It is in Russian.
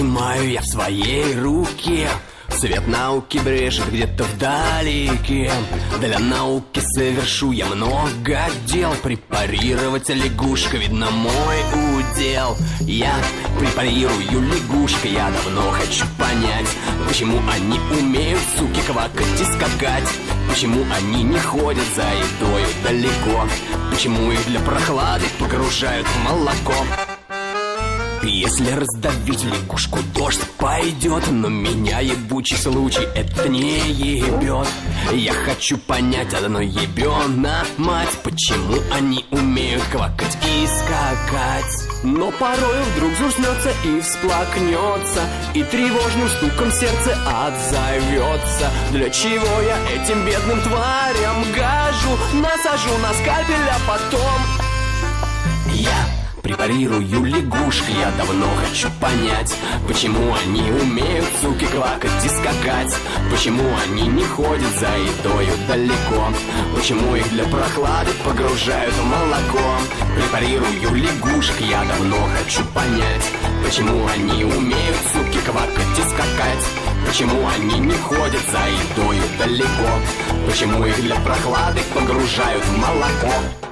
сжимаю я в своей руке. Свет науки брежет где-то вдалеке. Для науки совершу я много дел. Препарировать лягушка, видно, мой удел. Я препарирую лягушка. Я давно хочу понять, почему они умеют, суки, квакать и скакать. Почему они не ходят за едою далеко. Почему их для прохлады погружают в молоко. Если раздавить лягушку, дождь пойдет. Но меня ебучий случай это не ебет. Я хочу понять одно, ебёна мать, почему они умеют квакать и скакать. Но порой вдруг взгрустнется и всплакнется, и тревожным стуком сердце отзовется. Для чего я этим бедным тварям гажу? Насажу на скальпель, а потом я препарирую лягушек. Я давно хочу понять, почему они умеют, суки, квакать и скакать. Почему они не ходят за едою далеко. Почему их для прохлады погружают в молоко. Препарирую лягушек. Я давно хочу понять, почему они умеют, суки, квакать и скакать. Почему они не ходят за едою далеко. Почему их для прохлады погружают в молоко.